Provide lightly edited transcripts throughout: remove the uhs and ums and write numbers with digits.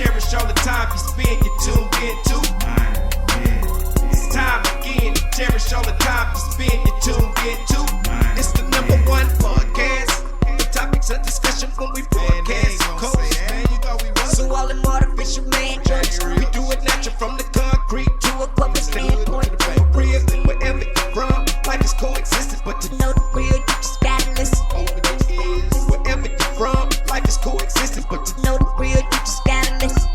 cherish all the time you spend, you tuned in to. It's time again to cherish all the time you spend, you tuned in to. It's the number one podcast. The topics of discussion when we broadcast. So all them artificial man jokes, we do it natural from the concrete to a public standpoint. Real, wherever you're from, life is coexisting, but to know the real, you just gotta listen. Wherever you're from, life is coexisting, but to know the real, you just gotta listen.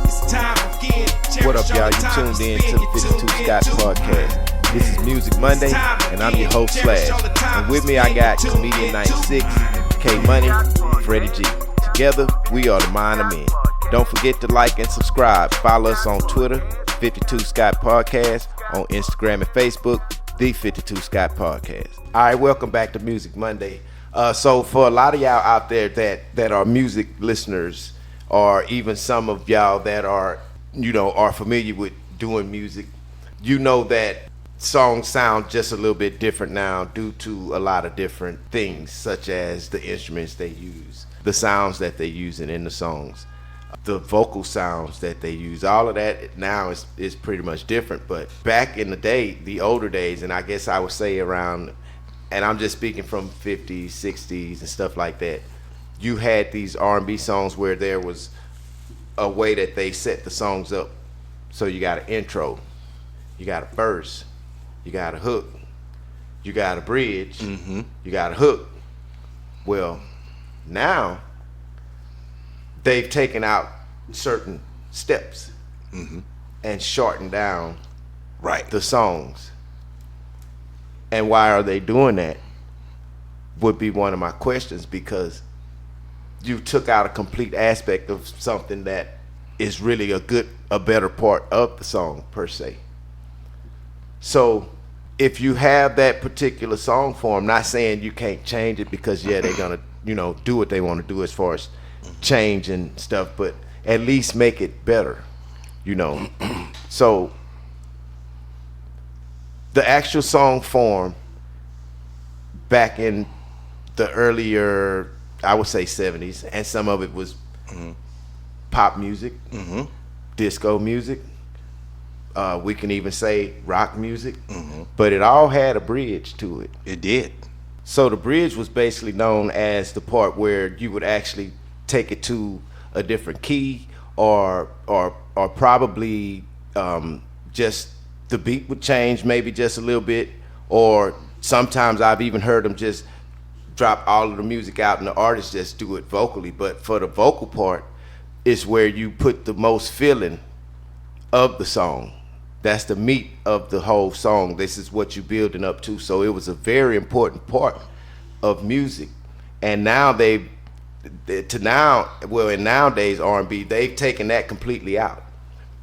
It's time again. What up, y'all? You tuned in to the 52 Scott Podcast. This is Music Monday, and I'm your host, Slash. And with me, I got Comedian 96, K Money, Freddie G. Together, we are the Mind of Men. Don't forget to like and subscribe. Follow us on Twitter, 52 Scott Podcast, on Instagram and Facebook, the 52 Scott Podcast. All right, welcome back to Music Monday. So for a lot of y'all out there that are music listeners, or even some of y'all that are familiar with doing music, you know that songs sound just a little bit different now due to a lot of different things, such as the instruments they use, the sounds that they're using in the songs, the vocal sounds that they use. All of that now is pretty much different. But back in the day, the older days, and I guess I would say around, and I'm just speaking from 50s, 60s and stuff like that, you had these R&B songs where there was a way that they set the songs up. So you got an intro, you got a verse, you got a hook, you got a bridge, you got a hook. Well, now they've taken out certain steps and shortened down the songs. And why are they doing that would be one of my questions, because you took out a complete aspect of something that is really a better part of the song per se. So if you have that particular song form, not saying you can't change it, because they're gonna do what they want to do as far as change and stuff, but at least make it better, So the actual song form back in the earlier, I would say 70s, and some of it was pop music, disco music, we can even say rock music, but it all had a bridge to it. It did. So the bridge was basically known as the part where you would actually take it to a different key, or probably just the beat would change maybe just a little bit, or sometimes I've even heard them just drop all of the music out and the artist just do it vocally. But for the vocal part, it's where you put the most feeling of the song. That's the meat of the whole song. This is what you're building up to. So it was a very important part of music. And now in nowadays R&B, they've taken that completely out.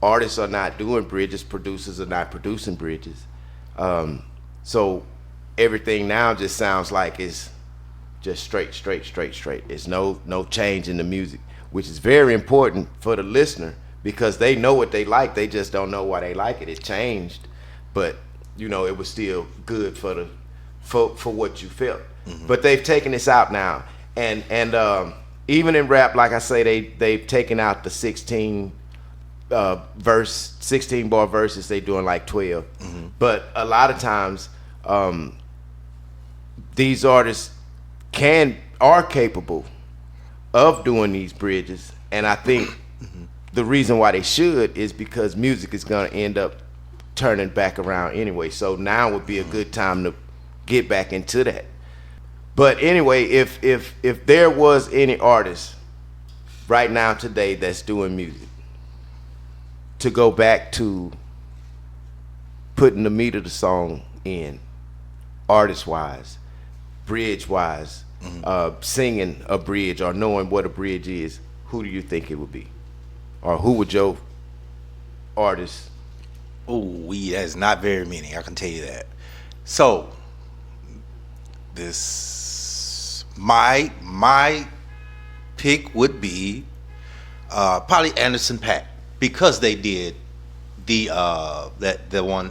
Artists are not doing bridges, producers are not producing bridges. So everything now just sounds like it's just straight. There's no change in the music, which is very important for the listener, because they know what they like. They just don't know why they like it. It changed, but it was still good for what you felt. But they've taken this out now, and even in rap, like I say, they've taken out the 16 bar verses. They doing like 12. But a lot of times, these artists are capable of doing these bridges, and I think the reason why they should is because music is going to end up turning back around anyway. So now would be a good time to get back into that. But anyway, if there was any artist right now today that's doing music, to go back to putting the meat of the song in, artist-wise, bridge-wise, singing a bridge or knowing what a bridge is, who do you think it would be? Or who would your artist? That's not very many, I can tell you that. So my pick would be probably Anderson .Paak, because they did the one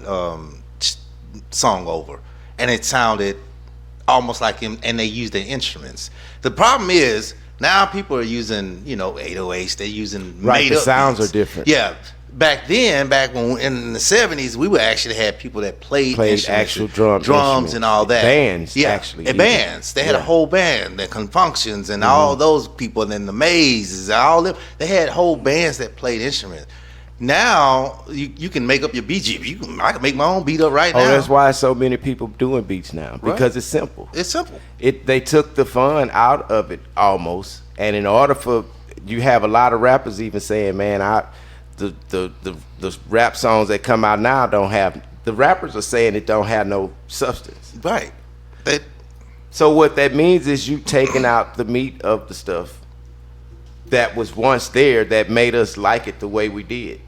song over, and it sounded almost like him, and they used the instruments. The problem is Now people are using, 808s. They're using Right, made the up sounds beats. are different. Yeah. Back when in the 70s, we would actually have people that played actual drums and all that. Bands, yeah, actually. And bands. They had a whole band, the Confunctions and all those people, and then the Mazes, all them. They had whole bands that played instruments. Now you can make up your beat. I can make my own beat up right now. Oh, that's why so many people doing beats now, because it's simple. It's simple. They took the fun out of it almost, and in order for you have a lot of rappers even saying, man, the rap songs that come out now don't have, the rappers are saying it don't have no substance. Right. So what that means is you taking out the meat of the stuff that was once there that made us like it the way we did.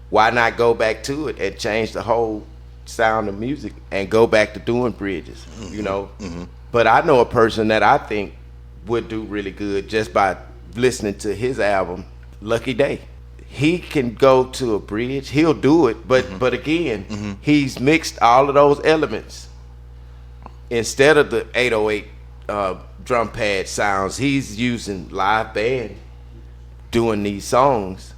Why not go back to it and change the whole sound of music and go back to doing bridges, But I know a person that I think would do really good just by listening to his album, Lucky Day. He can go to a bridge, he'll do it, but again, he's mixed all of those elements. Instead of the 808 drum pad sounds, he's using live band doing these songs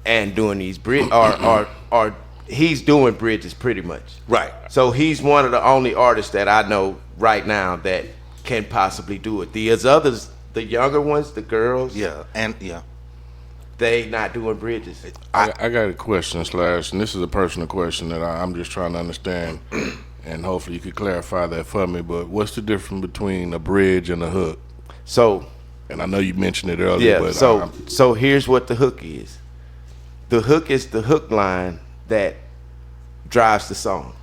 and doing these bridges, or he's doing bridges pretty much. Right. So he's one of the only artists that I know right now that can possibly do it. There's others, the younger ones, the girls. Yeah, they not doing bridges. I got a question, and this is a personal question that I'm just trying to understand, and hopefully you could clarify that for me. But what's the difference between a bridge and a hook? So, and I know you mentioned it earlier. Yeah. But so here's what the hook is. The hook is the hook line that drives the song.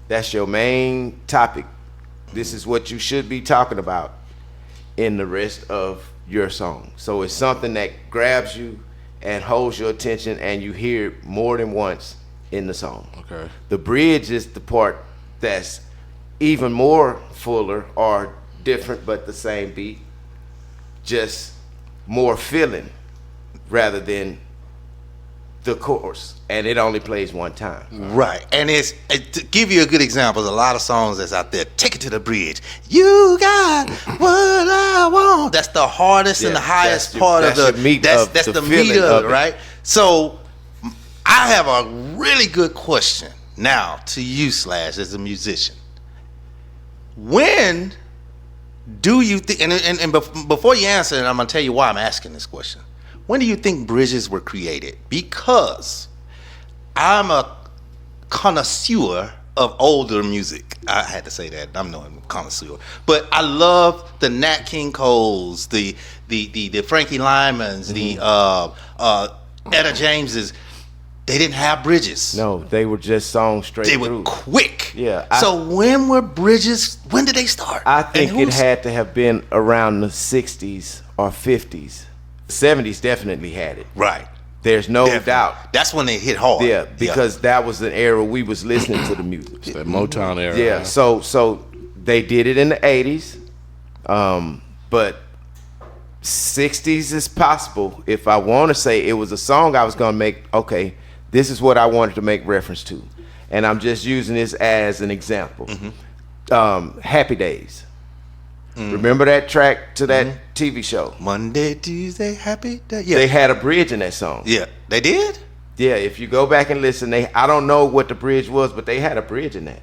That's your main topic. This is what you should be talking about in the rest of your song. So it's something that grabs you and holds your attention, and you hear it more than once in the song. Okay. The bridge is the part that's even more fuller or different, but the same beat, just more feeling rather than the chorus, and it only plays one time. Right. And to give you a good example, there's a lot of songs that's out there. Take it to the bridge. You got what I want. That's the hardest and the highest part of the meat. That's the meat of it, right? So I have a really good question now to you, Slash, as a musician. When do you think, and before you answer it, I'm gonna tell you why I'm asking this question. When do you think bridges were created? Because I'm a connoisseur of older music. I had to say that. I'm no connoisseur, but I love the Nat King Coles, the Frankie Lymans, the Etta Jameses. They didn't have bridges. No, they were just songs straight through. They were quick. Yeah. So when were bridges? When did they start? I think it had to have been around the 60s or 50s. The 70s definitely had it. Right. There's no doubt. That's when they hit hard. Yeah, because that was an era we was listening to the music. It's that Motown era. Yeah, right? so they did it in the 80s, but 60s is possible. If I want to say it was a song I was going to make, okay, this is what I wanted to make reference to. And I'm just using this as an example. Happy Days. Remember that track to that TV show? Monday, Tuesday, Happy Day. Yeah. They had a bridge in that song. Yeah, they did? Yeah, if you go back and listen, I don't know what the bridge was, but they had a bridge in that.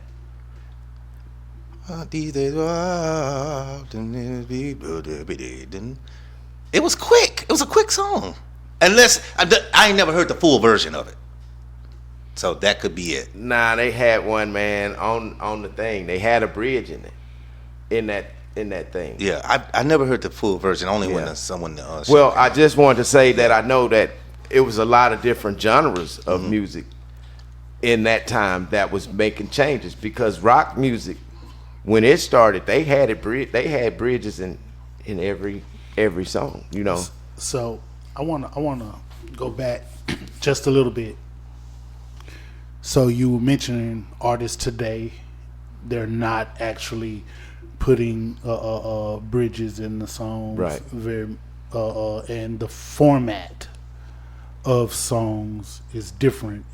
It was quick. It was a quick song. Unless, I ain't never heard the full version of it. So that could be it. Nah, they had one, man, on the thing. They had a bridge in it. In that thing. Yeah, I never heard the full version, only when someone well, I just wanted to say that I know that it was a lot of different genres of music in that time that was making changes, because rock music, when it started, they had bridges in every song, you know. So I wanna go back just a little bit. So you were mentioning artists today, they're not actually putting bridges in the songs, right? And the format of songs is different,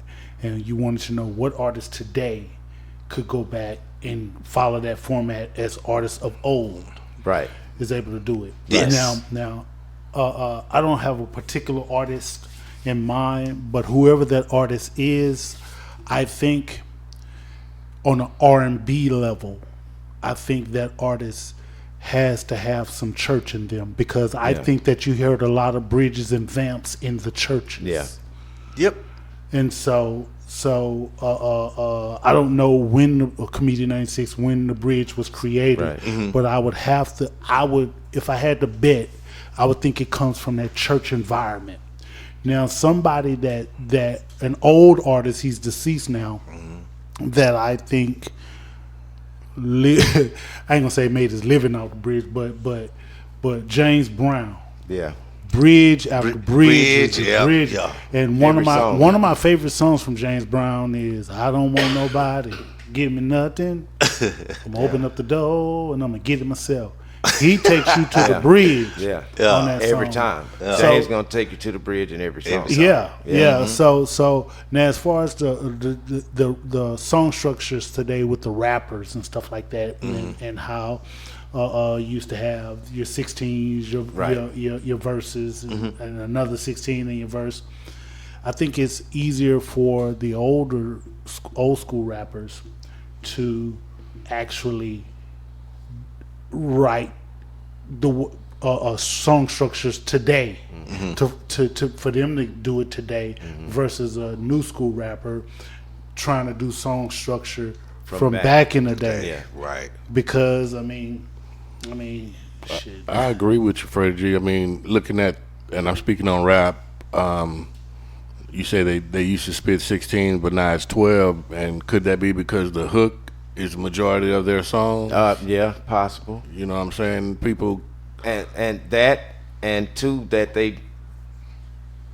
and you wanted to know what artists today could go back and follow that format as artists of old, right? is able to do it. Yes. Now, I don't have a particular artist in mind, but whoever that artist is, I think on an R&B level, I think that artist has to have some church in them, because I think that you heard a lot of bridges and vamps in the churches. Yeah. Yep. And so I don't know when Comedian 96, when the bridge was created, Right. but I would if I had to bet, I would think it comes from that church environment. Now, somebody that an old artist, he's deceased now, that I think I ain't gonna say made his living off the bridge, but James Brown. Yeah. Bridge after bridge, yeah, bridge. yeah. And one Every song. of my favorite songs from James Brown is "I Don't Want Nobody Give Me Nothing. I'm gonna open up the door and I'm gonna get it myself." He takes you to the bridge. Yeah. On that Every song. time. James gonna take you to the bridge in every song. Yeah. So now, as far as the song structures today with the rappers and stuff like that, and how you used to have your 16s, your verses, and another 16 in your verse. I think it's easier for the old school rappers to actually write the song structures today, to for them to do it today, versus a new school rapper trying to do song structure from back in the day. Yeah. Right. Because I mean, shit. I agree with you, Freddie G. I mean, looking at, and I'm speaking on rap, you say they used to spit 16, but now it's 12, and could that be because the hook is the majority of their song? Yeah, possible. You know what I'm saying? People, And that, and two, that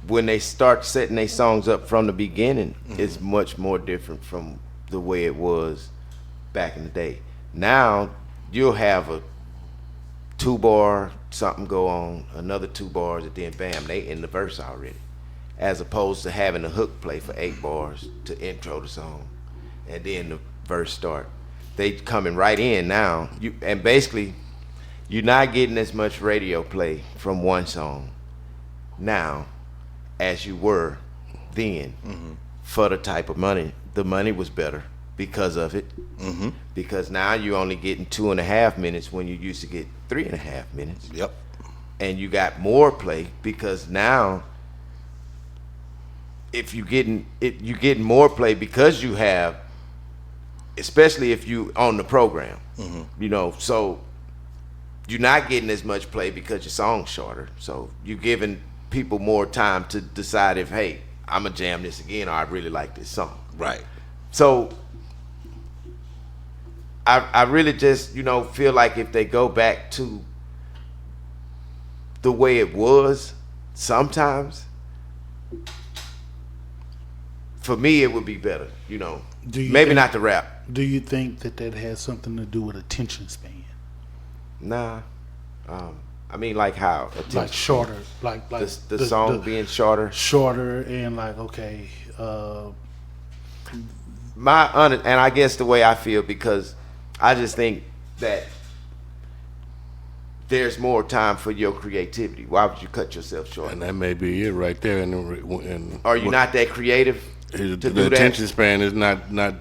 when they start setting their songs up from the beginning, it's much more different from the way it was back in the day. Now you'll have a 2-bar something go on, another 2 bars, and then bam, they in the verse already, as opposed to having a hook play for 8 bars to intro the song, and then the verse start. They coming right in now. And basically, you're not getting as much radio play from one song now as you were then, for the type of money. The money was better because of it. Because now you're only getting 2.5 minutes when you used to get 3.5 minutes. Yep. And you got more play because now, if you're getting more play because you have, especially if you on the program, so you're not getting as much play because your song's shorter. So you're giving people more time to decide if, hey, I'm gonna jam this again, or I really like this song. Right. So I really just, feel like if they go back to the way it was sometimes, for me it would be better, maybe not the rap. Do you think that has something to do with attention span? Nah. I mean, like how? Like shorter, like the song being shorter. Shorter, and like, okay. And I guess the way I feel, because I just think that there's more time for your creativity. Why would you cut yourself short? and that may be it right there. And Are you not that creative to the do attention that? span is not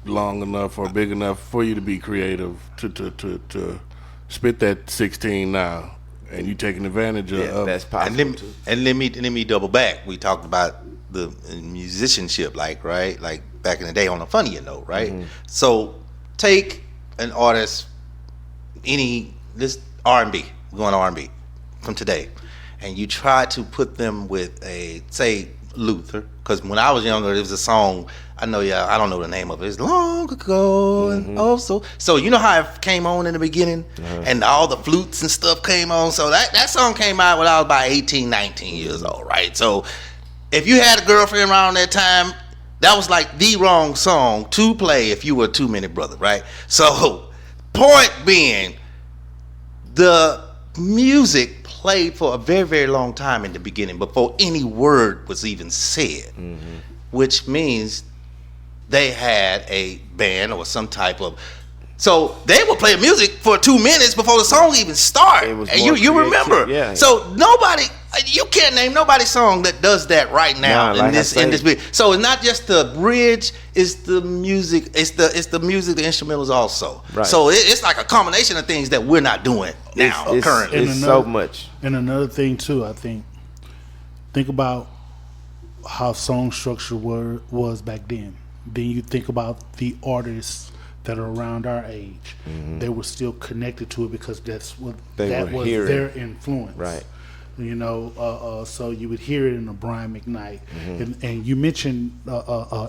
long enough or big enough for you to be creative to spit that 16 now, and you taking advantage Yeah, of. that's possible too. And let me double back. We talked about the musicianship, like back in the day, on a funnier note, right? So take an artist, this R&B, we're going R&B from today, and you try to put them with say Luther, because when I was younger, there was a song, I don't know the name of it, it's long ago, and so you know how it came on in the beginning, and all the flutes and stuff came on, so that song came out when I was about 18, 19 years old, right? So if you had a girlfriend around that time, that was like the wrong song to play if you were a 2-minute brother, right? So point being, the music played for a very, very long time in the beginning before any word was even said, which means they had a band or some type of So they would play music for 2 minutes before the song even started. It was And more you remember. creative, yeah. So nobody, you can't name nobody's song that does that right now Nah, like I in say. this bit. So it's not just the bridge, it's the music, it's the music, the instrumentals also. Right. So it's like a combination of things that we're not doing now currently. It's so much. And another thing too, I think about how song structure was back then. Then you think about the artists that are around our age. They were still connected to it because that was hearing. their influence. Right. You know, so you would hear it in a Brian McKnight, and you mentioned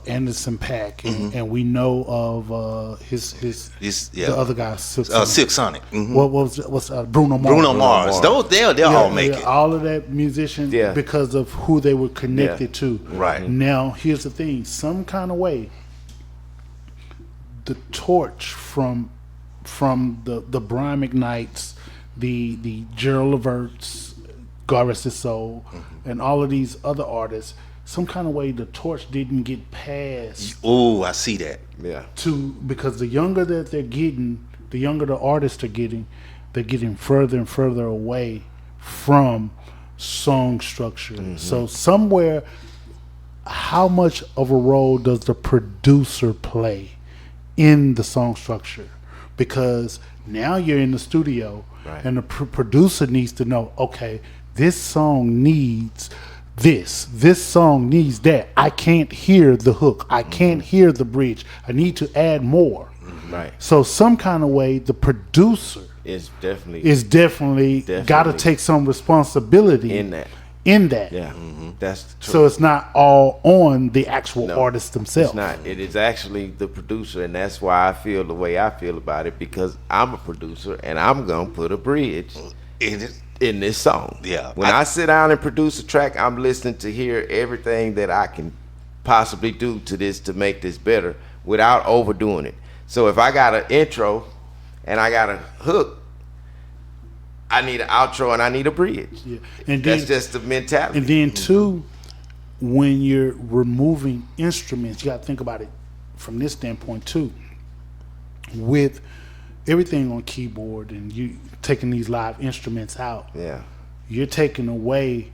Anderson .Paak, and we know of his the other guy, Silk Sonic. What's Bruno Mars? Bruno Mars. Those they'll all make it. All of that musician because of who they were connected to. Right. Now, here's the thing: some kind of way, the torch from the Brian McKnights, the Gerald Leverts, God rest his soul, and all of these other artists, some kind of way the torch didn't get passed. Oh, I see that. Yeah. Because the younger that they're getting, the younger the artists are getting, they're getting further and further away from song structure. So somewhere, how much of a role does the producer play in the song structure? Because now you're in the studio, and the producer needs to know, okay, this song needs this song needs that. I can't hear the hook. I can't hear the bridge. I need to add more. Right. So some kind of way the producer It's definitely got to take some responsibility in that. Yeah. That's true. So it's not all on the actual artist themselves. It's not. It is actually the producer, and that's why I feel the way I feel about it, because I'm a producer and I'm gonna put a bridge in this song. Yeah. When I sit down and produce a track, I'm listening to hear everything that I can possibly do to this to make this better without overdoing it. So if I got an intro and I got a hook, I need an outro and I need a bridge. Yeah. And That's then, just the mentality. and then too, when you're removing instruments, you got to think about it from this standpoint too. With everything on keyboard and you taking these live instruments out, you're taking away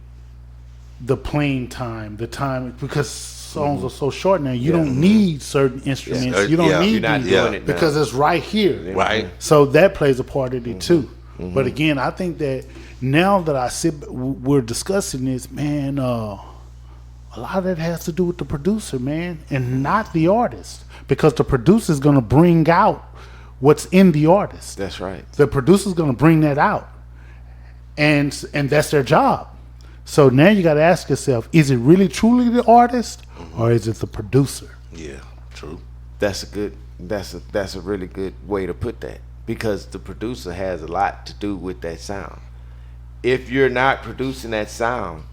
the playing time, the time, because songs are so short now. You don't need certain instruments. You don't need You're not these doing it now. because it's right here. Right. So that plays a part of it too. But again, I think that now that we're discussing this, man, a lot of that has to do with the producer, man, and not the artist, because the producer is going to bring out what's in the artist. That's right. The producer's going to bring that out, and that's their job. So now you got to ask yourself: is it really truly the artist, or is it the producer? Yeah, true. That's a really good way to put that, because the producer has a lot to do with that sound. If you're not producing that sound,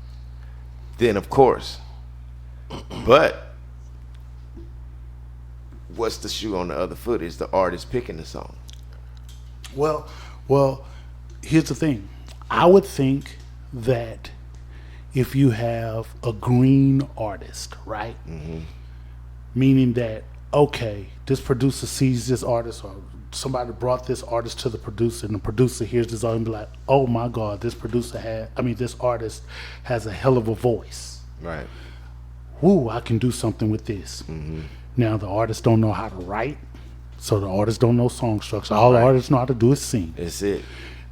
then of course. But what's the shoe on the other foot? Is the artist picking the song? Well, here's the thing. I would think that if you have a green artist, right? Meaning that, okay, this producer sees this artist, or somebody brought this artist to the producer, and the producer hears this artist and be like, oh my God, this artist has a hell of a voice. Right. Ooh, I can do something with this. Now the artist don't know how to write, so the artist don't know song structure. All the artists know how to do is sing. That's it.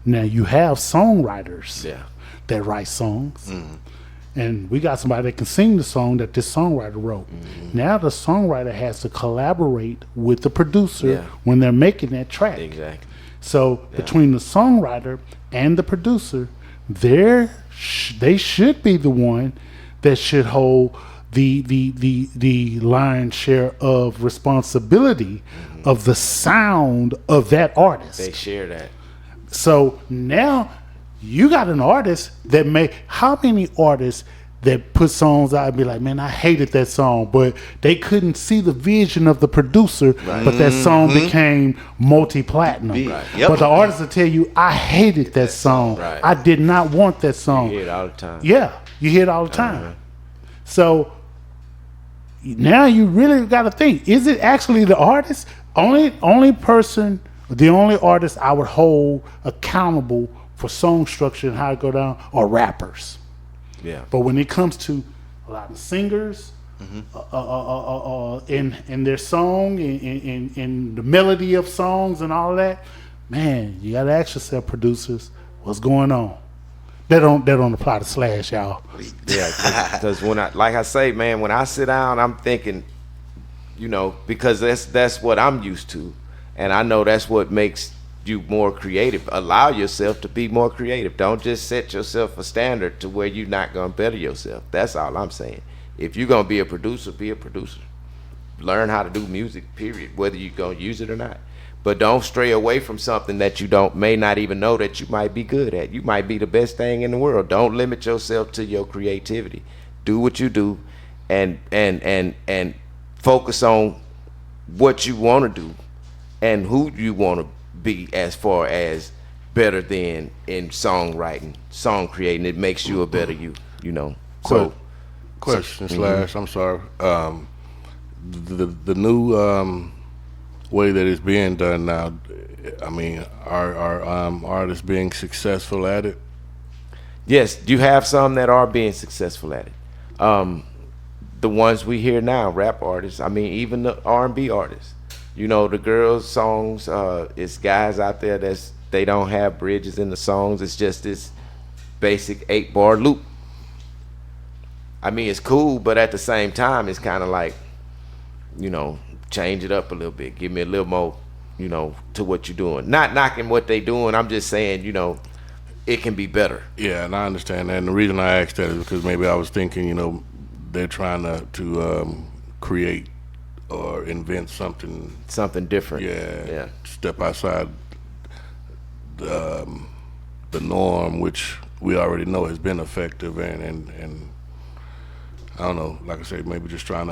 Now you have songwriters Yeah. that write songs, and we got somebody that can sing the song that this songwriter wrote. Now the songwriter has to collaborate with the producer when they're making that track. Exactly. So between the songwriter and the producer, they should be the one that should hold the lion's share of responsibility of the sound of that artist. They share that. So now you got an artist that how many artists that put songs out and be like, man, I hated that song, but they couldn't see the vision of the producer, but that song became multi-platinum. Right. Yep. But the artist will tell you, I hated that song. Right. I did not want that song. You hear it all the time. Yeah, you hear it all the time. So now you really got to think, is it actually the artist? only person, the only artist I would hold accountable for song structure and how it go down are rappers. Yeah. But when it comes to a lot of singers, in their song, in the melody of songs and all of that, man, you gotta ask yourself, producers, what's going on? That don't apply to Slash, y'all. Yeah, because when like I say, man, when I sit down, I'm thinking, because that's what I'm used to, and I know that's what makes you more creative. Allow yourself to be more creative. Don't just set yourself a standard to where you're not gonna better yourself. That's all I'm saying. If you're gonna be a producer, be a producer. Learn how to do music, period, whether you're gonna use it or not. But don't stray away from something that you may not even know that you might be good at. You might be the best thing in the world. Don't limit yourself to your creativity. Do what you do, and focus on what you want to do and who you want to be as far as better than in songwriting, song creating. It makes you a better you. So. Question Slash, I'm sorry. The new way that it's being done now, I mean, are artists being successful at it? Yes, you have some that are being successful at it. The ones we hear now, rap artists, I mean, even the R&B artists. The girls' songs, it's guys out there they don't have bridges in the songs. It's just this basic 8-bar loop. I mean, it's cool, but at the same time, it's kind of like, change it up a little bit. Give me a little more, to what you're doing. Not knocking what they doing. I'm just saying, it can be better. Yeah, and I understand that. And the reason I asked that is because maybe I was thinking, they're trying to create or invent something different. Yeah. Step outside the norm, which we already know has been effective, and I don't know, like I said, maybe just trying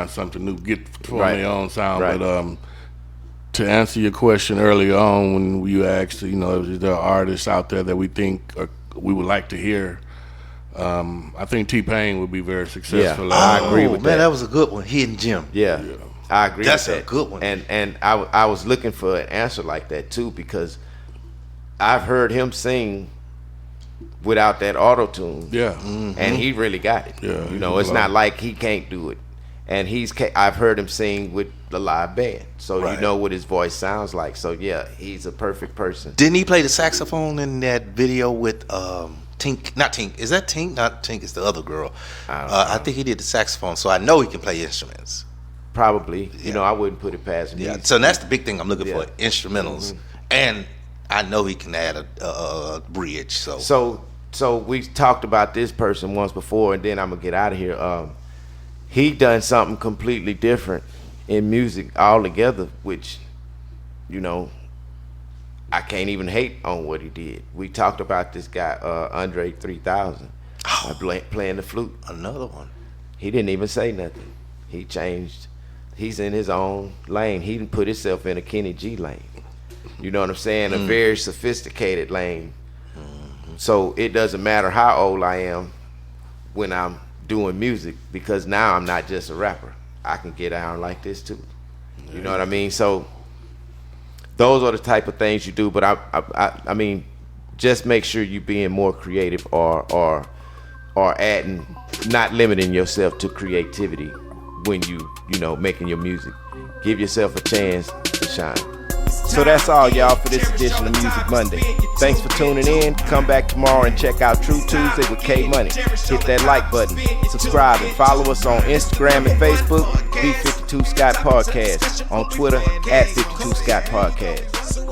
something new, get for their own sound. Right. But to answer your question earlier on, when you asked, is there artists out there that we think we would like to hear? I think T-Pain would be very successful. Yeah, I agree with that. Man, that was a good one. Hidden Gem. Yeah. I agree with that. That's a good one. And I was looking for an answer like that too, because I've heard him sing without that auto-tune. Yeah. And he really got it. Yeah. It's not like he can't do it. And I've heard him sing with the live band. So Right. you know what his voice sounds like. So yeah, he's a perfect person. Didn't he play the saxophone in that video with Tink? Not Tink. Is that Tink? Not Tink. It's the other girl. I think he did the saxophone. So I know he can play instruments. Probably. Yeah. I wouldn't put it past him. Yeah. So that's the big thing I'm looking for, Yeah. instrumentals. And I know he can add a bridge. So we talked about this person once before, and then I'm gonna get out of here. He done something completely different in music altogether, which, I can't even hate on what he did. We talked about this guy, Andre 3000, playing the flute. Another one. He didn't even say nothing. He changed. He's in his own lane. He didn't put himself in a Kenny G lane. You know what I'm saying? A very sophisticated lane. So it doesn't matter how old I am when I'm doing music, because now I'm not just a rapper. I can get down like this too. You know what I mean? So those are the type of things you do. But I mean, just make sure you're being more creative or adding, not limiting yourself to creativity when you making your music. Give yourself a chance to shine. So that's all, y'all, for this edition of Music Monday. Thanks for tuning in. Come back tomorrow and check out True Tuesday with K Money. Hit that like button, subscribe, and follow us on Instagram and Facebook, The 52 Scott Podcast, on Twitter, @52 Scott Podcast.